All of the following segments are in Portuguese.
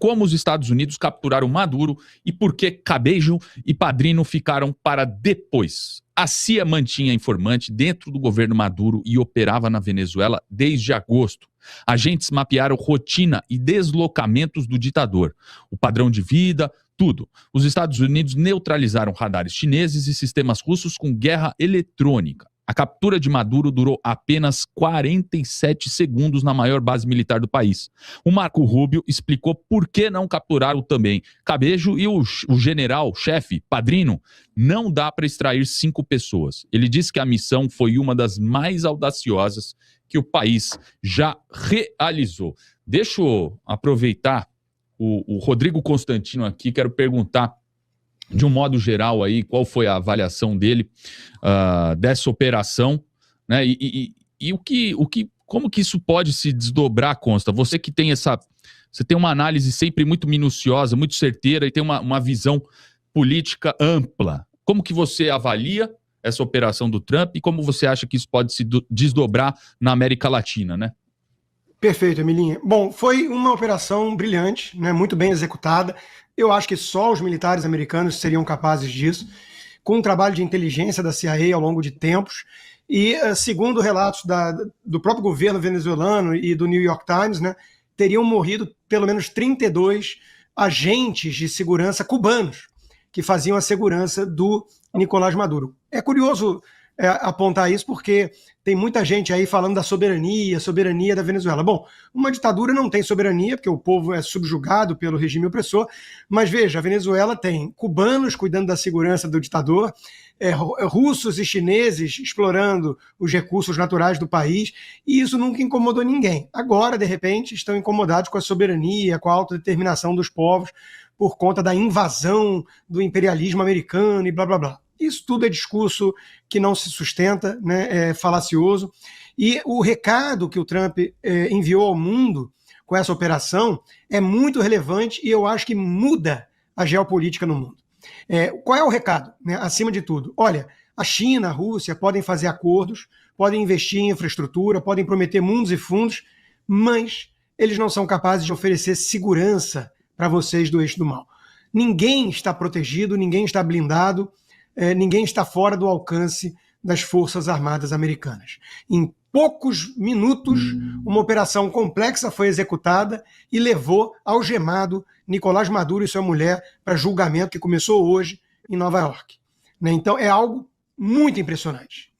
como os Estados Unidos capturaram Maduro e por que Cabejo e Padrino ficaram para depois. A CIA mantinha informante dentro do governo Maduro e operava na Venezuela desde agosto. Agentes mapearam rotina e deslocamentos do ditador, o padrão de vida, tudo. Os Estados Unidos neutralizaram radares chineses e sistemas russos com guerra eletrônica. A captura de Maduro durou apenas 47 segundos na maior base militar do país. O Marco Rubio explicou por que não capturaram também Cabejo e o general-chefe, Padrino. Não dá para extrair 5 pessoas. Ele disse que a missão foi uma das mais audaciosas que o país já realizou. Deixa eu aproveitar o Rodrigo Constantino aqui, quero perguntar de um modo geral aí, qual foi a avaliação dele dessa operação, né? Como que isso pode se desdobrar, Consta? Você que tem você tem uma análise sempre muito minuciosa, muito certeira e tem uma visão política ampla. Como que você avalia essa operação do Trump e como você acha que isso pode se desdobrar na América Latina, né? Perfeito, Emilinha. Bom, foi uma operação brilhante, né, muito bem executada. Eu acho que só os militares americanos seriam capazes disso, com um trabalho de inteligência da CIA ao longo de tempos. E, segundo relatos do próprio governo venezuelano e do New York Times, né, teriam morrido pelo menos 32 agentes de segurança cubanos que faziam a segurança do Nicolás Maduro. É curioso apontar isso porque tem muita gente aí falando da soberania da Venezuela. Bom, uma ditadura não tem soberania, porque o povo é subjugado pelo regime opressor, mas veja, a Venezuela tem cubanos cuidando da segurança do ditador, russos e chineses explorando os recursos naturais do país, e isso nunca incomodou ninguém. Agora, de repente, estão incomodados com a soberania, com a autodeterminação dos povos, por conta da invasão do imperialismo americano e blá blá blá. Isso tudo é discurso que não se sustenta, né, é falacioso. E o recado que o Trump enviou ao mundo com essa operação é muito relevante e eu acho que muda a geopolítica no mundo. Qual é o recado, né, acima de tudo? Olha, a China, a Rússia podem fazer acordos, podem investir em infraestrutura, podem prometer mundos e fundos, mas eles não são capazes de oferecer segurança para vocês do eixo do mal. Ninguém está protegido, ninguém está blindado, ninguém está fora do alcance das Forças Armadas Americanas. Em poucos minutos, uma operação complexa foi executada e levou algemado Nicolás Maduro e sua mulher para julgamento que começou hoje em Nova York. Né? Então é algo muito impressionante,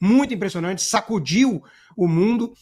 sacudiu o mundo,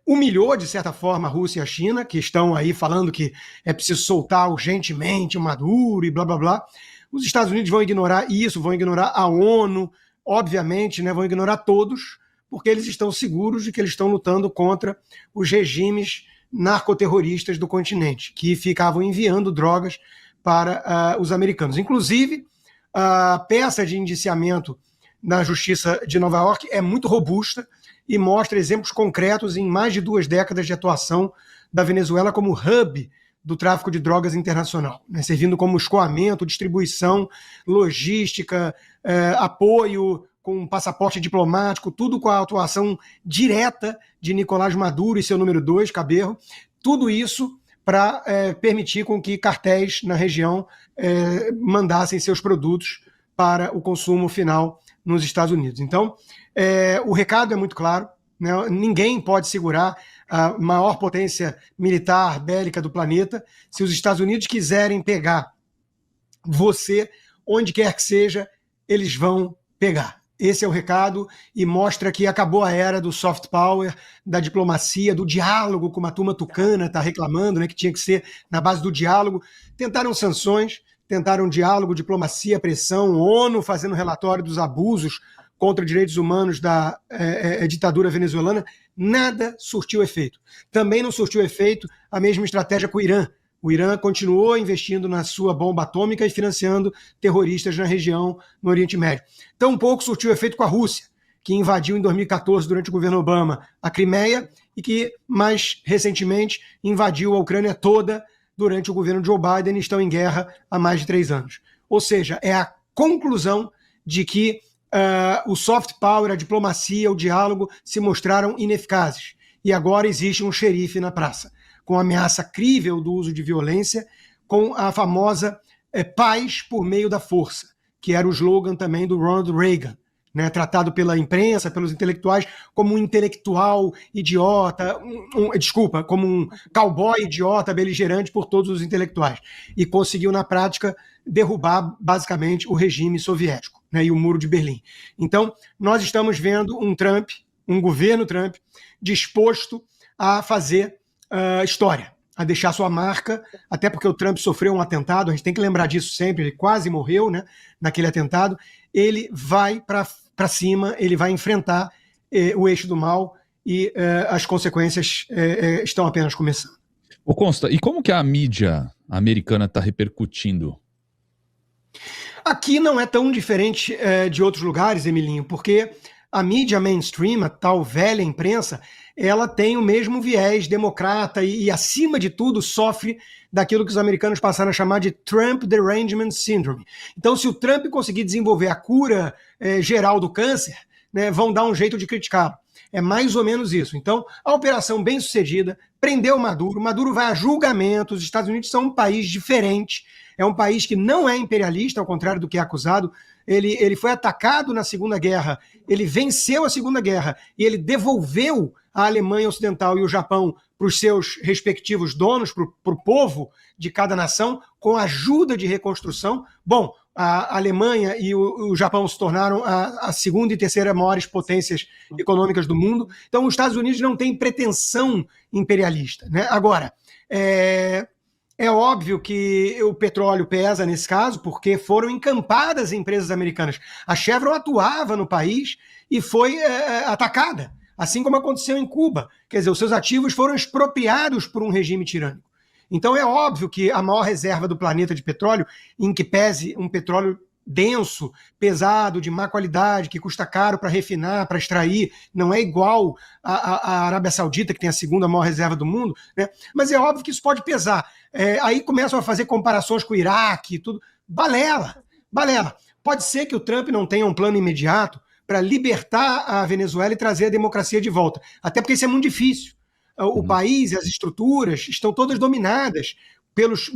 humilhou de certa forma a Rússia e a China, que estão aí falando que é preciso soltar urgentemente o Maduro e blá blá blá. Os Estados Unidos vão ignorar isso, vão ignorar a ONU, obviamente, né, vão ignorar todos, porque eles estão seguros de que eles estão lutando contra os regimes narcoterroristas do continente, que ficavam enviando drogas para os americanos. Inclusive, a peça de indiciamento na Justiça de Nova York é muito robusta e mostra exemplos concretos em mais de 2 décadas de atuação da Venezuela como hub do tráfico de drogas internacional, né, servindo como escoamento, distribuição, logística, apoio com passaporte diplomático, tudo com a atuação direta de Nicolás Maduro e seu número 2, Cabejo, tudo isso para permitir com que cartéis na região mandassem seus produtos para o consumo final nos Estados Unidos. Então, o recado é muito claro, né, ninguém pode segurar a maior potência militar bélica do planeta. Se os Estados Unidos quiserem pegar você, onde quer que seja, eles vão pegar. Esse é o recado e mostra que acabou a era do soft power, da diplomacia, do diálogo, como a turma tucana está reclamando, né, que tinha que ser na base do diálogo. Tentaram sanções, tentaram diálogo, diplomacia, pressão, ONU fazendo relatório dos abusos contra direitos humanos da ditadura venezuelana, nada surtiu efeito. Também não surtiu efeito a mesma estratégia com o Irã. O Irã continuou investindo na sua bomba atômica e financiando terroristas na região, no Oriente Médio. Tampouco surtiu efeito com a Rússia, que invadiu em 2014, durante o governo Obama, a Crimeia e que, mais recentemente, invadiu a Ucrânia toda durante o governo Joe Biden e estão em guerra há mais de 3 anos. Ou seja, é a conclusão de que o soft power, a diplomacia, o diálogo se mostraram ineficazes. E agora existe um xerife na praça. com a ameaça crível do uso de violência, com a famosa paz por meio da força, que era o slogan também do Ronald Reagan, né, tratado pela imprensa, pelos intelectuais, como um intelectual idiota, como um cowboy idiota, beligerante por todos os intelectuais. E conseguiu, na prática, derrubar, basicamente, o regime soviético, né, e o Muro de Berlim. Então, nós estamos vendo um governo Trump, disposto a fazer história, a deixar sua marca, até porque o Trump sofreu um atentado, a gente tem que lembrar disso sempre, ele quase morreu, né, naquele atentado. Ele vai para cima, ele vai enfrentar o eixo do mal e as consequências estão apenas começando. Ô Consta, e como que a mídia americana está repercutindo? Aqui não é tão diferente de outros lugares, Emilinho, porque a mídia mainstream, a tal velha imprensa, ela tem o mesmo viés democrata e acima de tudo, sofre daquilo que os americanos passaram a chamar de Trump Derangement Syndrome. Então, se o Trump conseguir desenvolver a cura geral do câncer, né, vão dar um jeito de criticá-lo. É mais ou menos isso. Então, a operação bem sucedida, prendeu Maduro, Maduro vai a julgamento, os Estados Unidos são um país diferente, é um país que não é imperialista, ao contrário do que é acusado. Ele foi atacado na Segunda Guerra, ele venceu a Segunda Guerra e ele devolveu a Alemanha Ocidental e o Japão para os seus respectivos donos, para o povo de cada nação, com ajuda de reconstrução. Bom, a Alemanha e o Japão se tornaram a segunda e terceira maiores potências econômicas do mundo. Então, os Estados Unidos não têm pretensão imperialista, né? Agora, é óbvio que o petróleo pesa nesse caso, porque foram encampadas empresas americanas. A Chevron atuava no país e foi atacada, assim como aconteceu em Cuba. Quer dizer, os seus ativos foram expropriados por um regime tirânico. Então é óbvio que a maior reserva do planeta de petróleo, em que pese um petróleo denso, pesado, de má qualidade, que custa caro para refinar, para extrair, não é igual à Arábia Saudita, que tem a segunda maior reserva do mundo, né? Mas é óbvio que isso pode pesar. Aí começam a fazer comparações com o Iraque e tudo. Balela. Pode ser que o Trump não tenha um plano imediato para libertar a Venezuela e trazer a democracia de volta. Até porque isso é muito difícil. O país e as estruturas estão todas dominadas pelos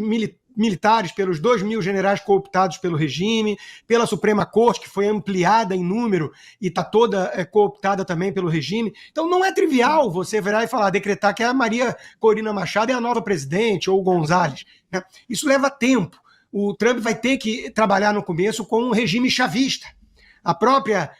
militares, pelos 2.000 generais cooptados pelo regime, pela Suprema Corte, que foi ampliada em número e está toda cooptada também pelo regime. Então não é trivial você virar e falar, decretar que a Maria Corina Machado é a nova presidente, ou o González, né? Isso leva tempo. O Trump vai ter que trabalhar no começo com um regime chavista. A própria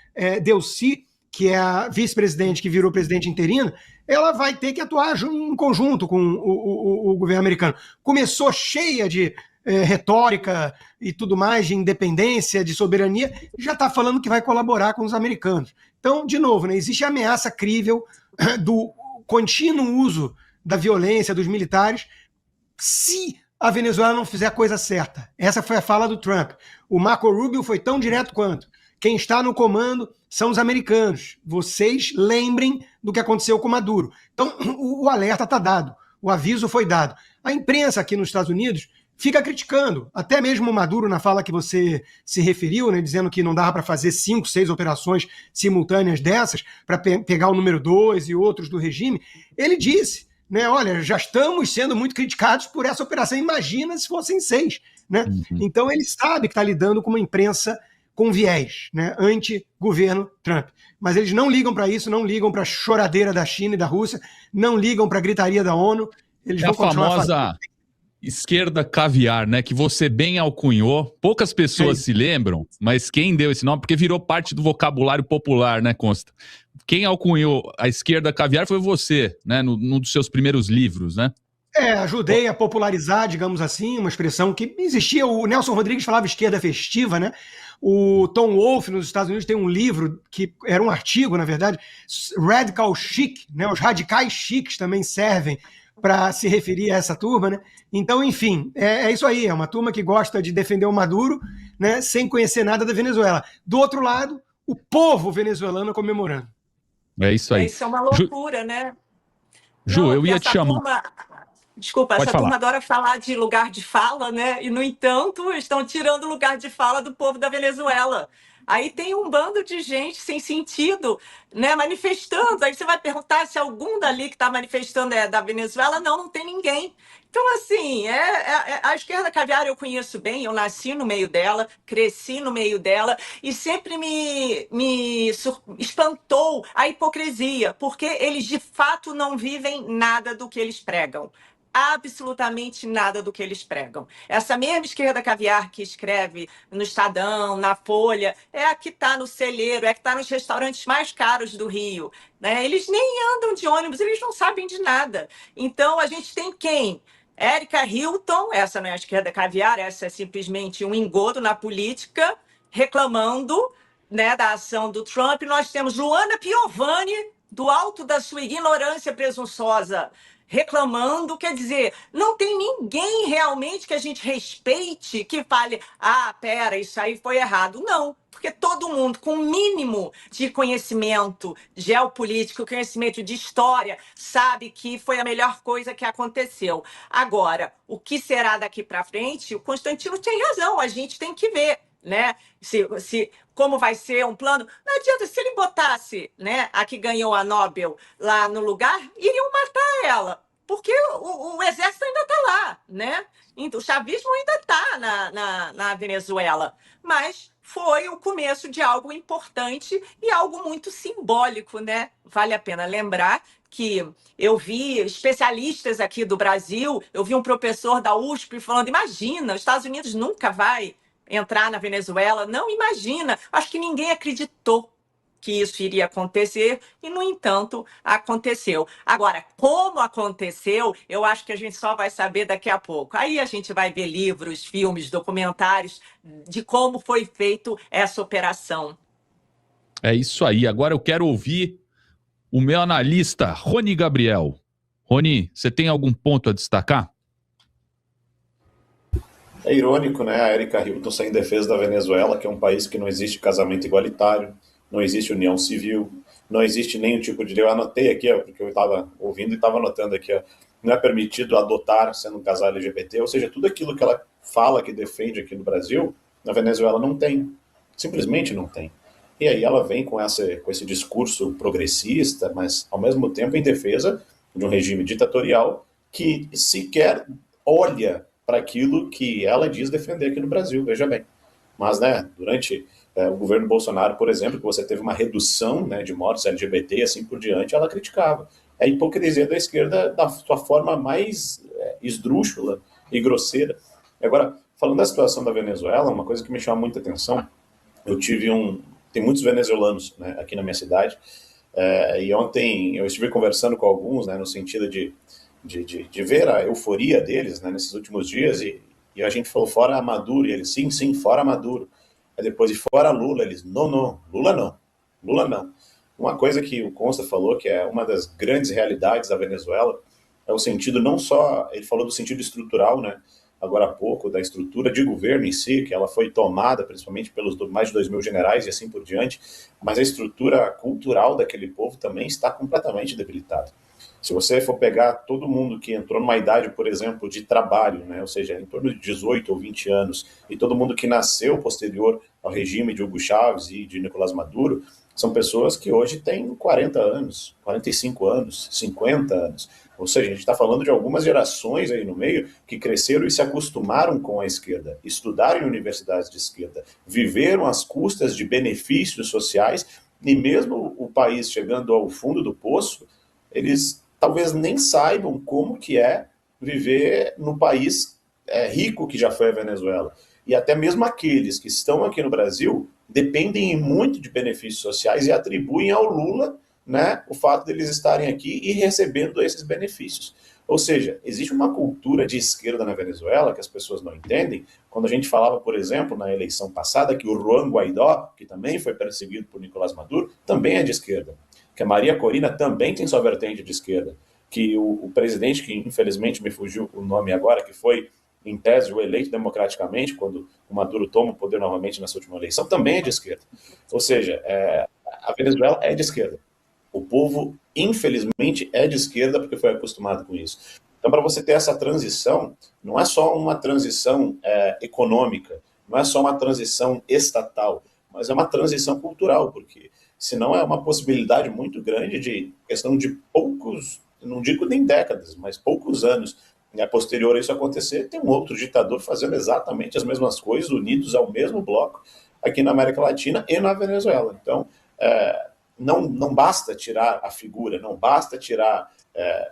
Delcy, que é a vice-presidente que virou presidente interino, ela vai ter que atuar em conjunto com o governo americano. Começou cheia de retórica e tudo mais, de independência, de soberania, já está falando que vai colaborar com os americanos. Então, de novo, né, existe a ameaça crível do contínuo uso da violência dos militares se a Venezuela não fizer a coisa certa. Essa foi a fala do Trump. O Marco Rubio foi tão direto quanto. Quem está no comando são os americanos. Vocês lembrem do que aconteceu com Maduro. Então, o alerta está dado, o aviso foi dado. A imprensa aqui nos Estados Unidos fica criticando, até mesmo o Maduro, na fala que você se referiu, né, dizendo que não dava para fazer 5, 6 operações simultâneas dessas, para pegar o número 2 e outros do regime. Ele disse, né, olha, já estamos sendo muito criticados por essa operação, imagina se fossem 6. Né? Então, ele sabe que está lidando com uma imprensa com viés, né, anti-governo Trump. Mas eles não ligam para isso, não ligam para a choradeira da China e da Rússia, não ligam para a gritaria da ONU. Eles vão continuar famosa fazendo. Esquerda caviar, né, que você bem alcunhou. Poucas pessoas se lembram, mas quem deu esse nome, porque virou parte do vocabulário popular, né, Consta? Quem alcunhou a esquerda caviar foi você, né, num dos seus primeiros livros, né? Ajudei a popularizar, digamos assim, uma expressão que existia. O Nelson Rodrigues falava esquerda festiva, né? O Tom Wolfe, nos Estados Unidos, tem um livro, que era um artigo, na verdade, Radical Chic, né? Os radicais chiques também servem para se referir a essa turma, né? Então, enfim, é isso aí, é uma turma que gosta de defender o Maduro, né, sem conhecer nada da Venezuela. Do outro lado, o povo venezuelano comemorando. É isso aí. Isso é uma loucura, né? Ju, eu ia te chamar. Desculpa, essa turma adora falar de lugar de fala, né? E, no entanto, estão tirando o lugar de fala do povo da Venezuela. Aí tem um bando de gente sem sentido, né, manifestando. Aí você vai perguntar se algum dali que está manifestando é da Venezuela. Não, não tem ninguém. Então, assim, a esquerda caviar eu conheço bem, eu nasci no meio dela, cresci no meio dela, e sempre me espantou a hipocrisia, porque eles de fato não vivem nada do que eles pregam. Absolutamente nada do que eles pregam. Essa mesma esquerda caviar que escreve no Estadão, na Folha, é a que está no celeiro, é a que está nos restaurantes mais caros do Rio. Né? Eles nem andam de ônibus, eles não sabem de nada. Então, a gente tem quem? Érica Hilton, essa não é a esquerda caviar, essa é simplesmente um engodo na política, reclamando, né, da ação do Trump. Nós temos Luana Piovani, do alto da sua ignorância presunçosa, reclamando. Quer dizer, não tem ninguém realmente que a gente respeite que fale, pera, isso aí foi errado. Não, porque todo mundo com o mínimo de conhecimento geopolítico, conhecimento de história, sabe que foi a melhor coisa que aconteceu. Agora, o que será daqui para frente? O Constantino tem razão, a gente tem que ver. Né? Como vai ser um plano. Não adianta, se ele botasse, né, a que ganhou a Nobel lá no lugar, iriam matar ela, porque o exército ainda está lá, né? Então, o chavismo ainda está na Venezuela, mas foi o começo de algo importante e algo muito simbólico, né? Vale a pena lembrar que eu vi especialistas aqui do Brasil, eu vi um professor da USP falando, imagina, os Estados Unidos nunca vai entrar na Venezuela. Não, imagina. Acho que ninguém acreditou que isso iria acontecer e, no entanto, aconteceu. Agora, como aconteceu, eu acho que a gente só vai saber daqui a pouco. Aí a gente vai ver livros, filmes, documentários de como foi feito essa operação. É isso aí. Agora eu quero ouvir o meu analista, Rony Gabriel. Rony, você tem algum ponto a destacar? É irônico, né, a Érica Hilton sair em defesa da Venezuela, que é um país que não existe casamento igualitário, não existe união civil, não existe nenhum tipo de... Eu anotei aqui, porque eu estava ouvindo e estava anotando aqui, não é permitido adotar sendo um casal LGBT, ou seja, tudo aquilo que ela fala, que defende aqui no Brasil, na Venezuela não tem, simplesmente não tem. E aí ela vem com esse discurso progressista, mas ao mesmo tempo em defesa de um regime ditatorial que sequer olha para aquilo que ela diz defender aqui no Brasil, veja bem. Mas, né, durante o governo Bolsonaro, por exemplo, que você teve uma redução, né, de mortes LGBT e assim por diante, ela criticava. É a hipocrisia da esquerda da sua forma mais esdrúxula e grosseira. Agora, falando da situação da Venezuela, uma coisa que me chama muita atenção, tem muitos venezuelanos, né, aqui na minha cidade, e ontem eu estive conversando com alguns, né, no sentido de ver a euforia deles, né, nesses últimos dias, e a gente falou fora Maduro, e eles, sim, fora Maduro. Aí depois de fora Lula, eles, não, Lula não. Uma coisa que o Consta falou, que é uma das grandes realidades da Venezuela, é o sentido não só, ele falou do sentido estrutural, né, agora há pouco, da estrutura de governo em si, que ela foi tomada principalmente pelos mais de 2.000 generais e assim por diante, mas a estrutura cultural daquele povo também está completamente debilitada. Se você for pegar todo mundo que entrou numa idade, por exemplo, de trabalho, né, ou seja, em torno de 18 ou 20 anos, e todo mundo que nasceu posterior ao regime de Hugo Chávez e de Nicolás Maduro, são pessoas que hoje têm 40 anos, 45 anos, 50 anos. Ou seja, a gente está falando de algumas gerações aí no meio que cresceram e se acostumaram com a esquerda, estudaram em universidades de esquerda, viveram às custas de benefícios sociais, e mesmo o país chegando ao fundo do poço, eles talvez nem saibam como que é viver no país rico que já foi a Venezuela. E até mesmo aqueles que estão aqui no Brasil dependem muito de benefícios sociais e atribuem ao Lula, né, o fato deles estarem aqui e recebendo esses benefícios. Ou seja, existe uma cultura de esquerda na Venezuela que as pessoas não entendem. Quando a gente falava, por exemplo, na eleição passada, que o Juan Guaidó, que também foi perseguido por Nicolás Maduro, também é de esquerda. Que a Maria Corina também tem sua vertente de esquerda. Que o presidente, que infelizmente me fugiu o nome agora, que foi, em tese, o eleito democraticamente, quando o Maduro toma o poder novamente nessa última eleição, também é de esquerda. Ou seja, a Venezuela é de esquerda. O povo, infelizmente, é de esquerda porque foi acostumado com isso. Então, para você ter essa transição, não é só uma transição econômica, não é só uma transição estatal, mas é uma transição cultural, porque senão é uma possibilidade muito grande de questão de poucos, não digo nem décadas, mas poucos anos, né, posterior a isso acontecer, tem um outro ditador fazendo exatamente as mesmas coisas, unidos ao mesmo bloco, aqui na América Latina e na Venezuela. Então, não basta tirar a figura, não basta tirar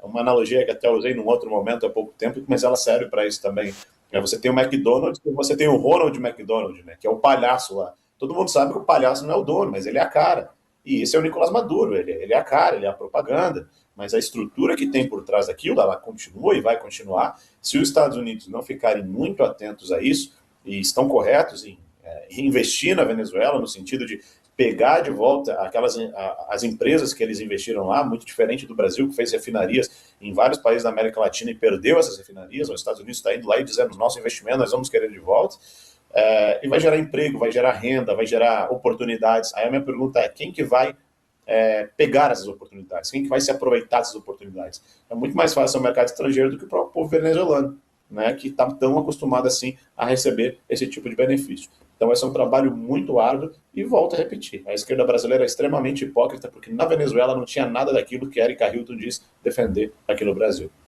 uma analogia que até usei num outro momento há pouco tempo, mas ela serve para isso também. Você tem o McDonald's e você tem o Ronald McDonald, né, que é o palhaço lá. Todo mundo sabe que o palhaço não é o dono, mas ele é a cara. E esse é o Nicolás Maduro, ele é a cara, ele é a propaganda. Mas a estrutura que tem por trás daquilo, ela continua e vai continuar. Se os Estados Unidos não ficarem muito atentos a isso, e estão corretos em investir na Venezuela, no sentido de pegar de volta as empresas que eles investiram lá, muito diferente do Brasil, que fez refinarias em vários países da América Latina e perdeu essas refinarias. Os Estados Unidos está indo lá e dizendo, nosso investimento nós vamos querer de volta, e vai gerar emprego, vai gerar renda, vai gerar oportunidades. Aí a minha pergunta é, quem que vai pegar essas oportunidades? Quem que vai se aproveitar dessas oportunidades? É muito mais fácil o mercado estrangeiro do que o próprio povo venezuelano, né, que está tão acostumado assim a receber esse tipo de benefício. Então vai ser um trabalho muito árduo e volto a repetir, a esquerda brasileira é extremamente hipócrita porque na Venezuela não tinha nada daquilo que Erika Hilton diz defender aqui no Brasil.